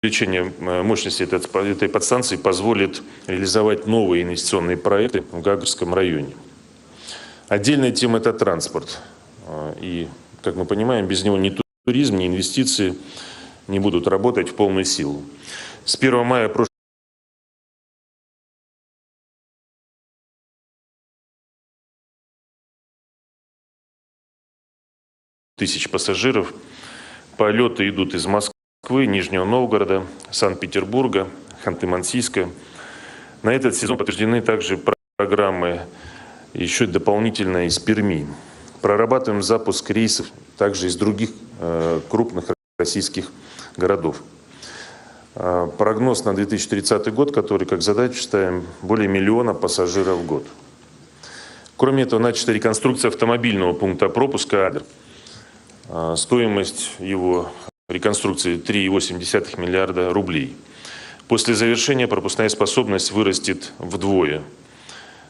Увеличение мощности этой подстанции позволит реализовать новые инвестиционные проекты в Гагарском районе. Отдельная тема – это транспорт. И, как мы понимаем, без него ни туризм, ни инвестиции не будут работать в полную силу. С 1 мая прошлого тысяч пассажиров. Полеты идут из Москвы, Нижнего Новгорода, Санкт-Петербурга, Ханты-Мансийска. На этот сезон подтверждены также программы еще дополнительно из Перми. Прорабатываем запуск рейсов также из других крупных российских городов. Прогноз на 2030 год, который как задачу ставим, более 1 миллиона пассажиров в год. Кроме этого, начата реконструкция автомобильного пункта пропуска «Адер». Стоимость его реконструкции 3,8 миллиарда рублей. После завершения пропускная способность вырастет вдвое.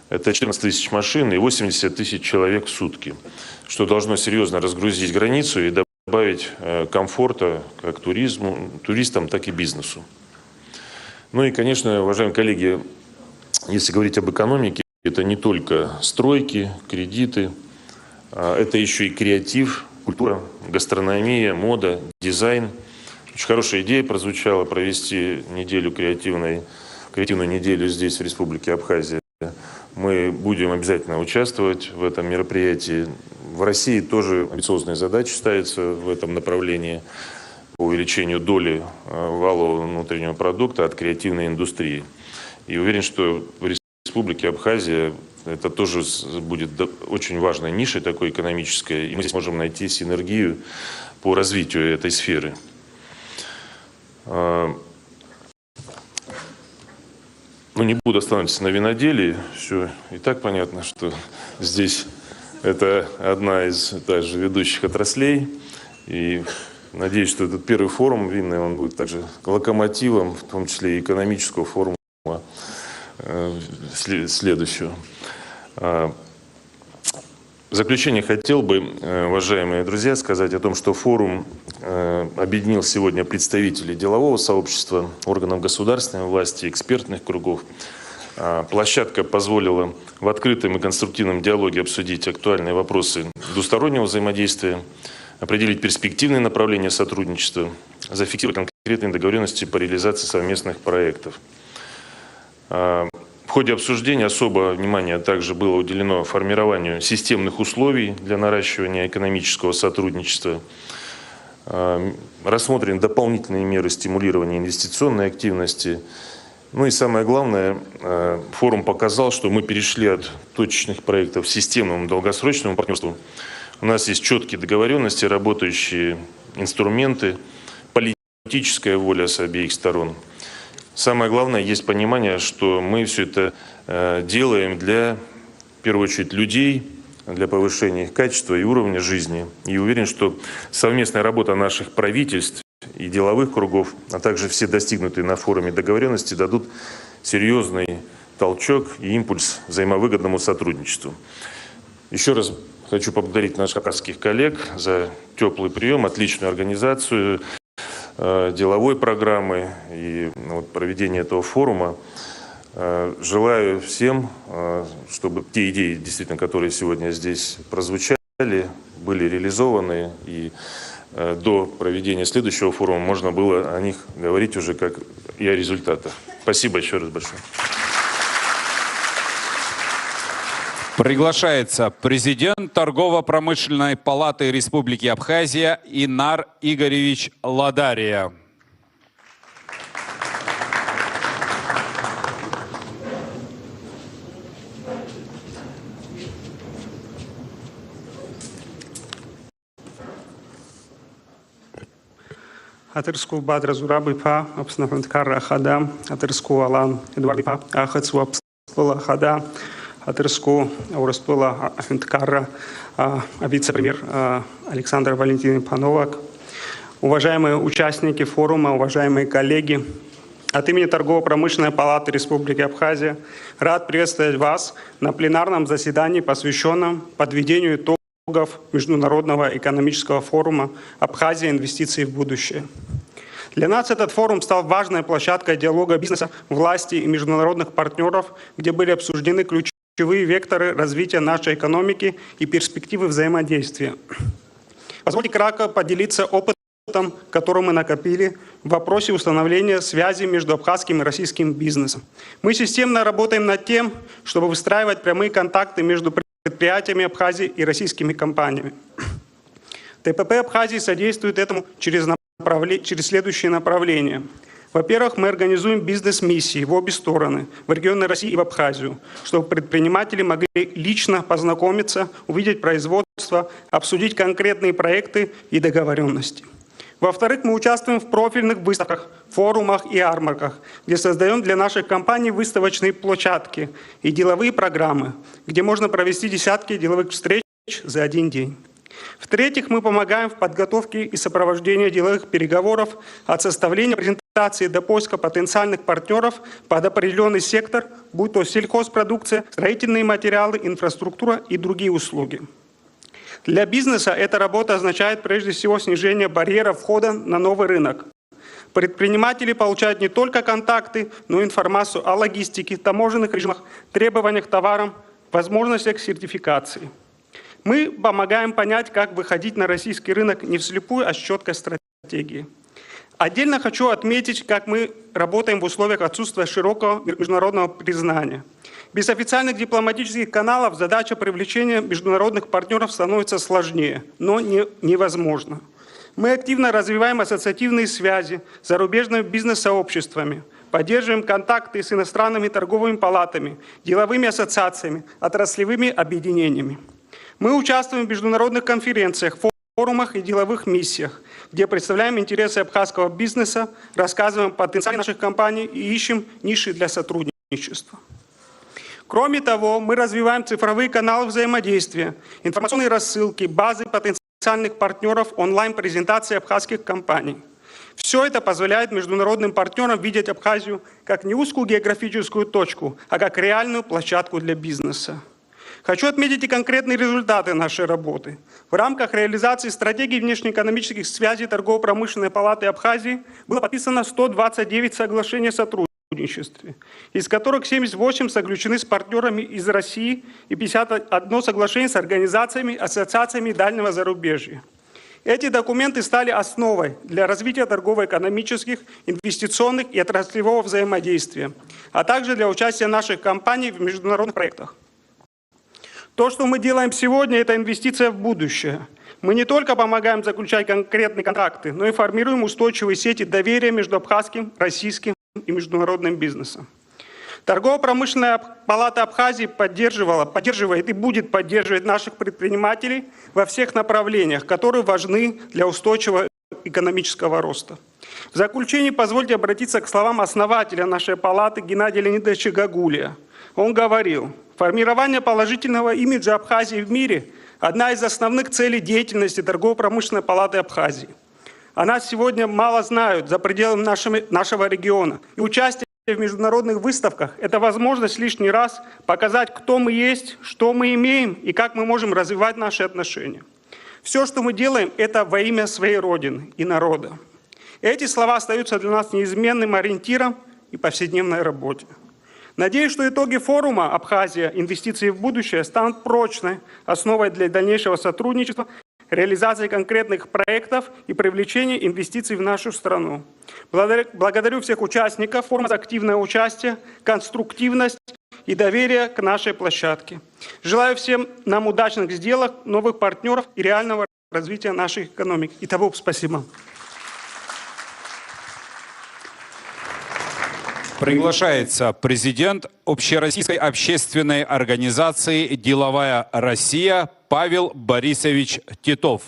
Это 14 тысяч машин и 80 тысяч человек в сутки, что должно серьезно разгрузить границу и добавить комфорта как туристам, так и бизнесу. Ну и, конечно, уважаемые коллеги, если говорить об экономике, это не только стройки, кредиты, это еще и креатив, культура, гастрономия, мода, дизайн. Очень хорошая идея прозвучала провести креативную неделю здесь, в Республике Абхазия. Мы будем обязательно участвовать в этом мероприятии. В России тоже амбициозные задачи ставятся в этом направлении по увеличению доли валового внутреннего продукта от креативной индустрии. И уверен, что в Республике Абхазия это тоже будет очень важной нишей такой экономической, и мы здесь можем найти синергию по развитию этой сферы. Ну, не буду останавливаться на виноделии, все и так понятно, что здесь это одна из также ведущих отраслей, и надеюсь, что этот первый форум винный, он будет также локомотивом, в том числе и экономического форума следующего. В заключение хотел бы, уважаемые друзья, сказать о том, что форум объединил сегодня представителей делового сообщества, органов государственной власти, экспертных кругов. Площадка позволила в открытом и конструктивном диалоге обсудить актуальные вопросы двустороннего взаимодействия, определить перспективные направления сотрудничества, зафиксировать конкретные договоренности по реализации совместных проектов. В ходе обсуждения особое внимание также было уделено формированию системных условий для наращивания экономического сотрудничества. Рассмотрены дополнительные меры стимулирования инвестиционной активности. Ну и самое главное, форум показал, что мы перешли от точечных проектов к системному долгосрочному партнерству. У нас есть четкие договоренности, работающие инструменты, политическая воля с обеих сторон. Самое главное, есть понимание, что мы все это делаем для, в первую очередь, людей, для повышения их качества и уровня жизни. И уверен, что совместная работа наших правительств и деловых кругов, а также все достигнутые на форуме договоренности дадут серьезный толчок и импульс взаимовыгодному сотрудничеству. Еще раз хочу поблагодарить наших абхазских коллег за теплый прием, отличную организацию деловой программы и проведение этого форума. Желаю всем, чтобы те идеи, действительно, которые сегодня здесь прозвучали, были реализованы, и до проведения следующего форума можно было о них говорить уже как и о результатах. Спасибо еще раз большое. Приглашается президент Торгово-промышленной палаты Республики Абхазия Инар Игоревич Ладария. Атырску Бадра Зурабыпа, Апснаханткара Хада, Атырску Алан Эдуардипа, Ахацу Апспала Хада, Атырску Ауроспала Афинткара, вице-премьер Александр Валентинович Пановак. Уважаемые участники форума, уважаемые коллеги, от имени Торгово-промышленной палаты Республики Абхазия рад приветствовать вас на пленарном заседании, посвященном подведению итогов Международного экономического форума «Абхазия. Инвестиции в будущее». Для нас этот форум стал важной площадкой диалога бизнеса, власти и международных партнеров, где были обсуждены ключевые векторы развития нашей экономики и перспективы взаимодействия. Позвольте кратко поделиться опытом, который мы накопили в вопросе установления связи между абхазским и российским бизнесом. Мы системно работаем над тем, чтобы выстраивать прямые контакты между предприятиями Абхазии и российскими компаниями. ТПП Абхазии содействует этому через следующие направления. Во-первых, мы организуем бизнес-миссии в обе стороны, в регионы России и в Абхазию, чтобы предприниматели могли лично познакомиться, увидеть производство, обсудить конкретные проекты и договоренности. Во-вторых, мы участвуем в профильных выставках, форумах и ярмарках, где создаем для наших компаний выставочные площадки и деловые программы, где можно провести десятки деловых встреч за один день. В-третьих, мы помогаем в подготовке и сопровождении деловых переговоров от составления презентации до поиска потенциальных партнеров под определенный сектор, будь то сельхозпродукция, строительные материалы, инфраструктура и другие услуги. Для бизнеса эта работа означает прежде всего снижение барьеров входа на новый рынок. Предприниматели получают не только контакты, но и информацию о логистике, таможенных режимах, требованиях к товарам, возможностях сертификации. Мы помогаем понять, как выходить на российский рынок не вслепую, а с четкой стратегией. Отдельно хочу отметить, как мы работаем в условиях отсутствия широкого международного признания. Без официальных дипломатических каналов задача привлечения международных партнеров становится сложнее, но не невозможно. Мы активно развиваем ассоциативные связи с зарубежными бизнес-сообществами, поддерживаем контакты с иностранными торговыми палатами, деловыми ассоциациями, отраслевыми объединениями. Мы участвуем в международных конференциях, форумах и деловых миссиях, где представляем интересы абхазского бизнеса, рассказываем о потенциале наших компаний и ищем ниши для сотрудничества. Кроме того, мы развиваем цифровые каналы взаимодействия, информационные рассылки, базы потенциальных партнеров, онлайн-презентации абхазских компаний. Все это позволяет международным партнерам видеть Абхазию как не узкую географическую точку, а как реальную площадку для бизнеса. Хочу отметить и конкретные результаты нашей работы. В рамках реализации стратегии внешнеэкономических связей Торгово-промышленной палаты Абхазии было подписано 129 соглашений о сотрудничестве, из которых 78 заключены с партнерами из России и 51 соглашение с организациями, ассоциациями дальнего зарубежья. Эти документы стали основой для развития торгово-экономических, инвестиционных и отраслевого взаимодействия, а также для участия наших компаний в международных проектах. То, что мы делаем сегодня, это инвестиция в будущее. Мы не только помогаем заключать конкретные контракты, но и формируем устойчивые сети доверия между абхазским, российским и международным бизнесом. Торгово-промышленная палата Абхазии поддерживает и будет поддерживать наших предпринимателей во всех направлениях, которые важны для устойчивого экономического роста. В заключение позвольте обратиться к словам основателя нашей палаты Геннадия Леонидовича Гагулия. Он говорил: формирование положительного имиджа Абхазии в мире – одна из основных целей деятельности Торгово-промышленной палаты Абхазии. О нас сегодня мало знают за пределами нашего региона. И участие в международных выставках – это возможность лишний раз показать, кто мы есть, что мы имеем и как мы можем развивать наши отношения. Все, что мы делаем, это во имя своей Родины и народа. Эти слова остаются для нас неизменным ориентиром и повседневной работе. Надеюсь, что итоги форума «Абхазия. Инвестиции в будущее» станут прочной основой для дальнейшего сотрудничества, реализации конкретных проектов и привлечения инвестиций в нашу страну. Благодарю всех участников форума за активное участие, конструктивность и доверие к нашей площадке. Желаю всем нам удачных сделок, новых партнеров и реального развития нашей экономики. Итого, спасибо. Приглашается президент Общероссийской общественной организации «Деловая Россия» Павел Борисович Титов.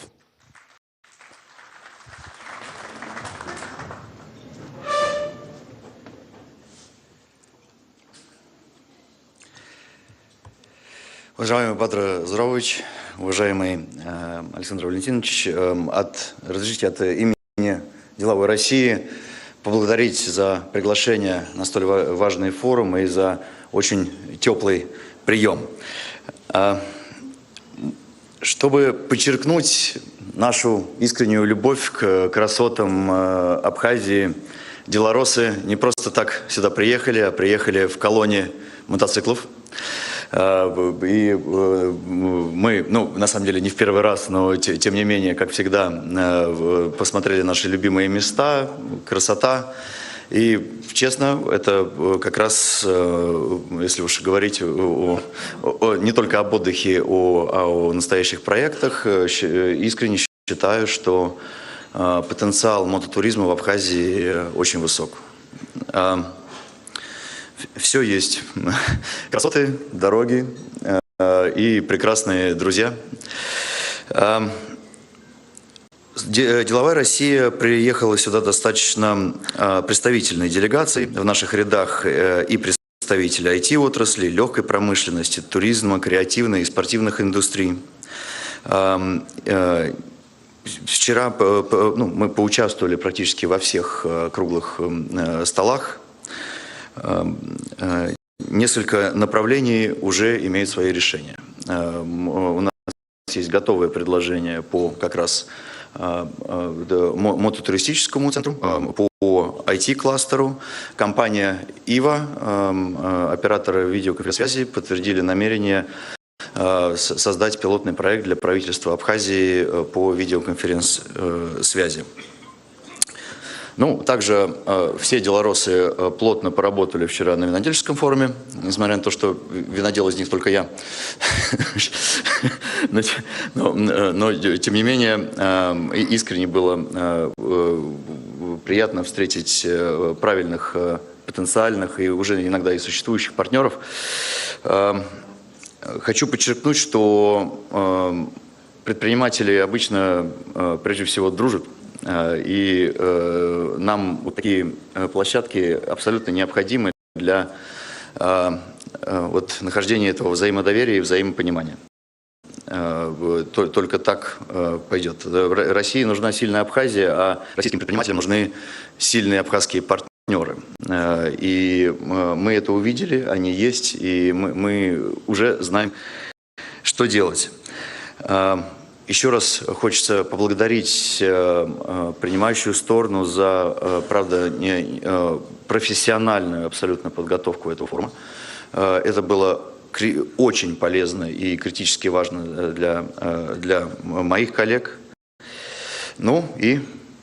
Уважаемый Петр Зурович, уважаемый Александр Валентинович, разрешите от имени «Деловой России» поблагодарить за приглашение на столь важный форум и за очень теплый прием. Чтобы подчеркнуть нашу искреннюю любовь к красотам Абхазии, белорусы не просто так сюда приехали, а приехали в колонне мотоциклов. И мы, на самом деле не в первый раз, но тем не менее, как всегда, посмотрели наши любимые места, красота. И, честно, это как раз, если уж говорить не только об отдыхе, а о настоящих проектах, искренне считаю, что потенциал мототуризма в Абхазии очень высок. Все есть. Красоты, дороги и прекрасные друзья. Деловая Россия приехала сюда достаточно представительной делегацией. В наших рядах и представители IT-отрасли, легкой промышленности, туризма, креативной и спортивных индустрий. Вчера мы поучаствовали практически во всех круглых столах. Несколько направлений уже имеют свои решения. У нас есть готовое предложение по как раз мототуристическому центру, по IT-кластеру. Компания «Ива», операторы видеоконференц-связи, подтвердили намерение создать пилотный проект для правительства Абхазии по видеоконференц-связи. Также все белорусы плотно поработали вчера на винодельческом форуме, несмотря на то, что винодел из них только я. Но тем не менее, искренне было приятно встретить правильных, потенциальных и уже иногда и существующих партнеров. Хочу подчеркнуть, что предприниматели обычно прежде всего дружат. И нам вот такие площадки абсолютно необходимы для нахождения этого взаимодоверия и взаимопонимания. Только так пойдет. России нужна сильная Абхазия, а российским предпринимателям нужны сильные абхазские партнеры. И мы это увидели, они есть, и мы уже знаем, что делать. Еще раз хочется поблагодарить принимающую сторону за, правда, профессиональную абсолютно подготовку этого форума. Это было очень полезно и критически важно для моих коллег. И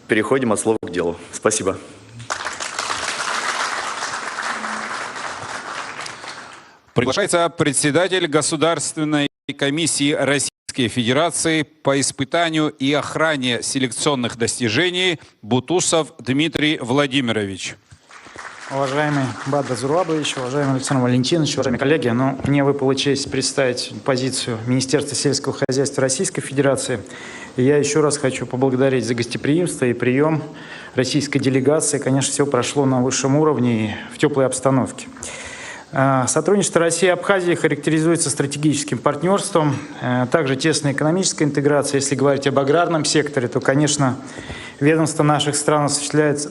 переходим от слова к делу. Спасибо. Приглашается председатель Государственной комиссии Российской Федерации по испытанию и охране селекционных достижений Бутусов Дмитрий Владимирович. Уважаемый Бадр Зурабович, уважаемый Александр Валентинович, уважаемые коллеги, мне выпала честь представить позицию Министерства сельского хозяйства Российской Федерации. И я еще раз хочу поблагодарить за гостеприимство и прием российской делегации. Конечно, все прошло на высшем уровне и в теплой обстановке. Сотрудничество России и Абхазии характеризуется стратегическим партнерством, также тесной экономической интеграцией. Если говорить об аграрном секторе, то, конечно, ведомство наших стран осуществляет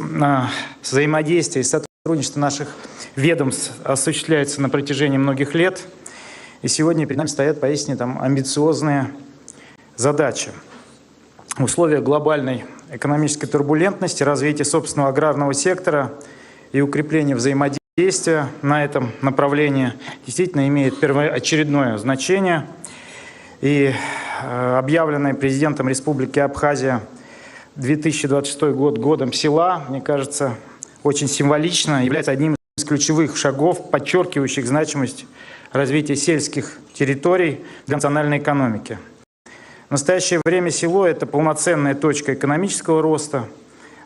взаимодействие и сотрудничество наших ведомств осуществляется на протяжении многих лет. И сегодня перед нами стоят поистине амбициозные задачи. В условиях глобальной экономической турбулентности, развития собственного аграрного сектора и укрепления взаимодействия на этом направлении действительно имеет первоочередное значение. И объявленный президентом Республики Абхазия 2026 год годом села, мне кажется, очень символично, является одним из ключевых шагов, подчеркивающих значимость развития сельских территорий для национальной экономики. В настоящее время село – это полноценная точка экономического роста,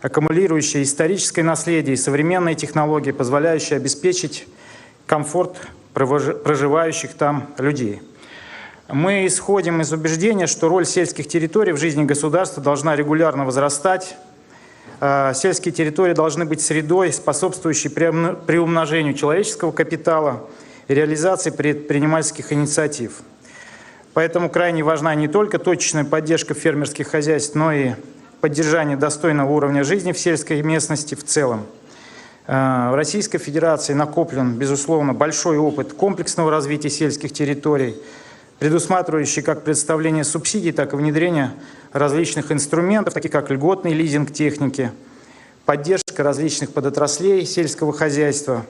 аккумулирующая историческое наследие и современные технологии, позволяющие обеспечить комфорт проживающих там людей. Мы исходим из убеждения, что роль сельских территорий в жизни государства должна регулярно возрастать. Сельские территории должны быть средой, способствующей приумножению человеческого капитала и реализации предпринимательских инициатив. Поэтому крайне важна не только точечная поддержка фермерских хозяйств, но и поддержание достойного уровня жизни в сельской местности в целом. В Российской Федерации накоплен, безусловно, большой опыт комплексного развития сельских территорий. предусматривающий как предоставление субсидий, так и внедрение различных инструментов, таких как льготный лизинг техники, поддержка различных подотраслей сельского хозяйства.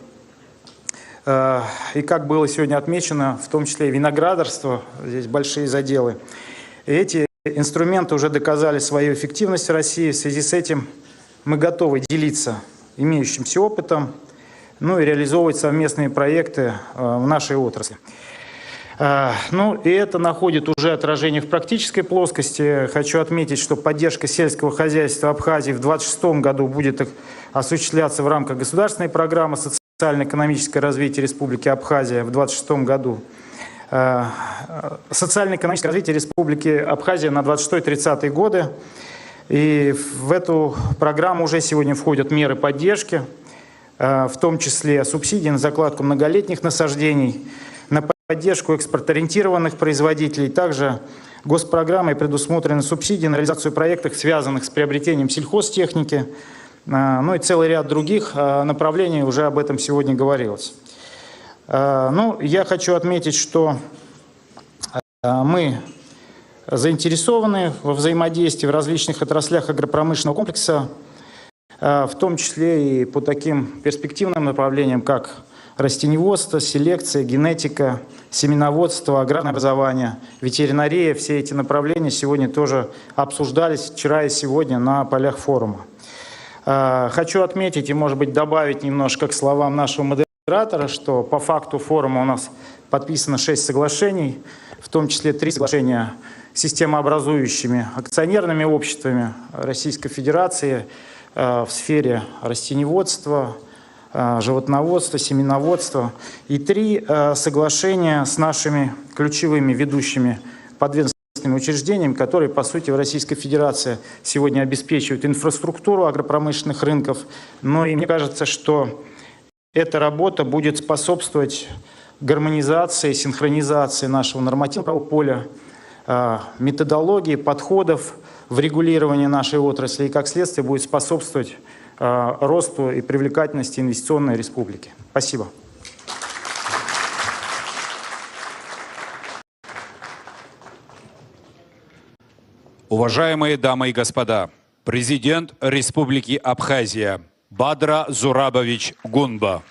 И как было сегодня отмечено, в том числе и виноградарство, здесь большие заделы. И эти инструменты уже доказали свою эффективность в России. В связи с этим мы готовы делиться имеющимся опытом, ну и реализовывать совместные проекты в нашей отрасли. Ну и это находит уже отражение в практической плоскости. Хочу отметить, что поддержка сельского хозяйства Абхазии в 2026 году будет осуществляться в рамках государственной программы социально-экономическое развитие Республики Абхазия в 2026 году. Социально-экономическое развитие Республики Абхазия на 26-30 годы. И в эту программу уже сегодня входят меры поддержки, в том числе субсидии на закладку многолетних насаждений, на поддержку экспортоориентированных производителей. Также госпрограммой предусмотрены субсидии на реализацию проектов, связанных с приобретением сельхозтехники, ну и целый ряд других направлений, уже об этом сегодня говорилось. Ну, я хочу отметить, что мы заинтересованы во взаимодействии в различных отраслях агропромышленного комплекса, в том числе и по таким перспективным направлениям, как растениеводство, селекция, генетика, семеноводство, аграрное образование, ветеринария. Все эти направления сегодня тоже обсуждались вчера и сегодня на полях форума. Хочу отметить и, может быть, добавить немножко к словам нашего модератора, что по факту форума у нас подписано 6 соглашений, в том числе 3 соглашения с системообразующими акционерными обществами Российской Федерации в сфере растениеводства, животноводства, семеноводства, и 3 соглашения с нашими ключевыми ведущими подведомственными учреждениями, которые, по сути, в Российской Федерации сегодня обеспечивают инфраструктуру агропромышленных рынков. Но и мне кажется, что эта работа будет способствовать гармонизации, синхронизации нашего нормативного поля, методологии, подходов в регулировании нашей отрасли и, как следствие, будет способствовать росту и привлекательности инвестиционной республики. Спасибо. Уважаемые дамы и господа, президент Республики Абхазия Бадра Зурабович Гунба.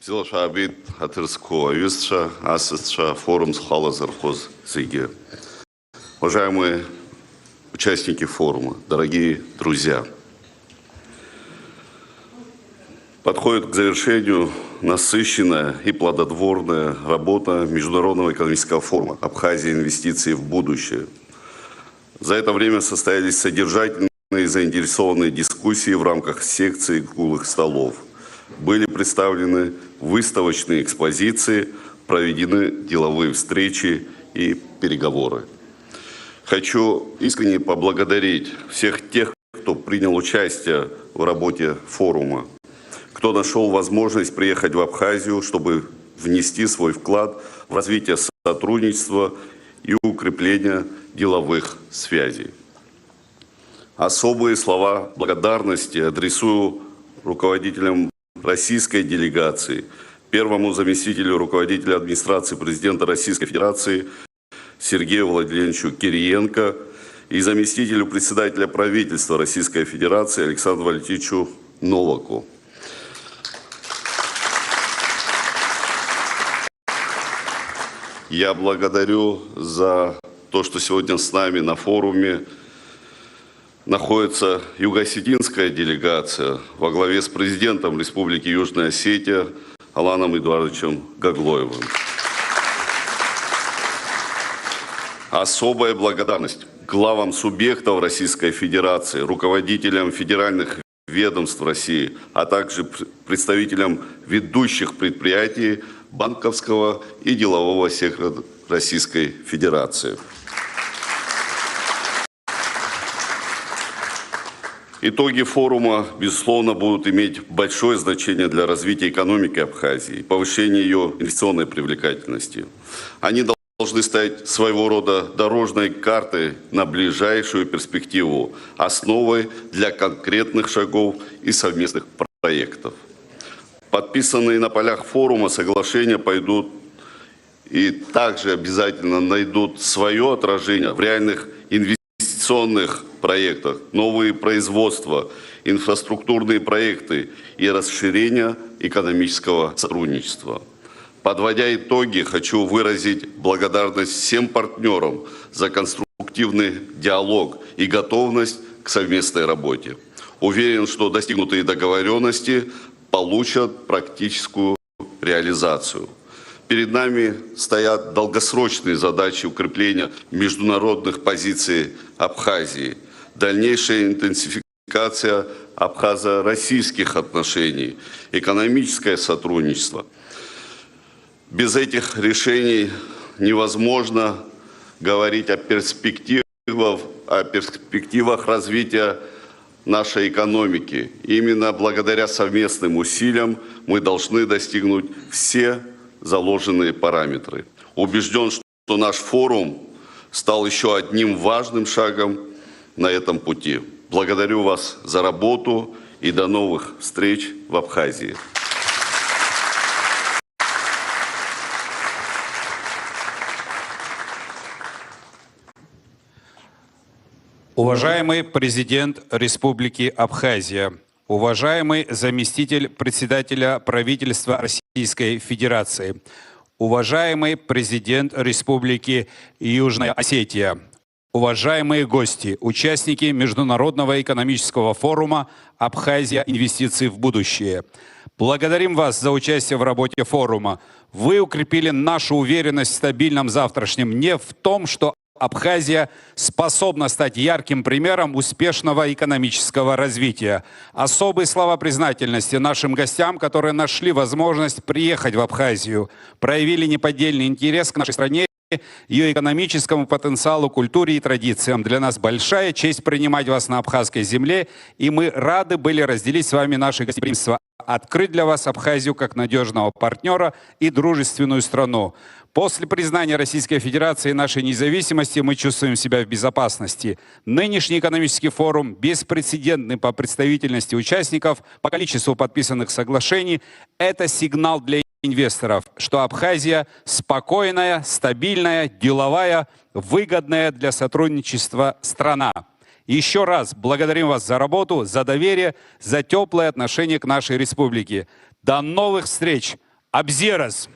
Зилашабит Атырско, Юстша, Асыстша, форум Схала Зархоз Зиги. Уважаемые участники форума, дорогие друзья, подходит к завершению насыщенная и плодотворная работа Международного экономического форума «Абхазия. Инвестиции в будущее». За это время состоялись содержательные и заинтересованные дискуссии в рамках секций круглых столов. Были представлены выставочные экспозиции, проведены деловые встречи и переговоры. Хочу искренне поблагодарить всех тех, кто принял участие в работе форума, кто нашел возможность приехать в Абхазию, чтобы внести свой вклад в развитие сотрудничества и укрепление деловых связей. Особые слова благодарности адресую руководителям российской делегации, первому заместителю руководителя администрации президента Российской Федерации Сергею Владимировичу Кириенко и заместителю председателя правительства Российской Федерации Александру Валентиновичу Новаку. Я благодарю за то, что сегодня с нами на форуме находится юго-осетинская делегация во главе с президентом Республики Южная Осетия Аланом Эдуардовичем Гаглоевым. Особая благодарность главам субъектов Российской Федерации, руководителям федеральных ведомств России, а также представителям ведущих предприятий банковского и делового сектора Российской Федерации. Итоги форума, безусловно, будут иметь большое значение для развития экономики Абхазии, повышения ее инвестиционной привлекательности. Они должны стать своего рода дорожной картой на ближайшую перспективу, основой для конкретных шагов и совместных проектов. Подписанные на полях форума соглашения пойдут и также обязательно найдут свое отражение в реальных инвестиционных проектах, новые производства, инфраструктурные проекты и расширение экономического сотрудничества. Подводя итоги, хочу выразить благодарность всем партнерам за конструктивный диалог и готовность к совместной работе. Уверен, что достигнутые договоренности получат практическую реализацию. Перед нами стоят долгосрочные задачи укрепления международных позиций Абхазии, дальнейшая интенсификация абхазо-российских отношений, экономическое сотрудничество. Без этих решений невозможно говорить о перспективах развития нашей экономики. Именно благодаря совместным усилиям мы должны достигнуть все заложенные параметры. Убежден, что наш форум стал еще одним важным шагом на этом пути. Благодарю вас за работу и до новых встреч в Абхазии. Уважаемый президент Республики Абхазия, уважаемый заместитель председателя правительства Российской Федерации, уважаемый президент Республики Южная Осетия, уважаемые гости, участники Международного экономического форума «Абхазия. Инвестиции в будущее». Благодарим вас за участие в работе форума. Вы укрепили нашу уверенность в стабильном завтрашнем дне в том, что Абхазия способна стать ярким примером успешного экономического развития. Особые слова признательности нашим гостям, которые нашли возможность приехать в Абхазию, проявили неподдельный интерес к нашей стране, ее экономическому потенциалу, культуре и традициям. Для нас большая честь принимать вас на абхазской земле, и мы рады были разделить с вами наше гостеприимство, открыть для вас Абхазию как надежного партнера и дружественную страну. После признания Российской Федерации нашей независимости мы чувствуем себя в безопасности. Нынешний экономический форум беспрецедентный по представительности участников, по количеству подписанных соглашений. Это сигнал для инвесторов, что Абхазия спокойная, стабильная, деловая, выгодная для сотрудничества страна. Еще раз благодарим вас за работу, за доверие, за теплое отношение к нашей республике. До новых встреч! Абзерас!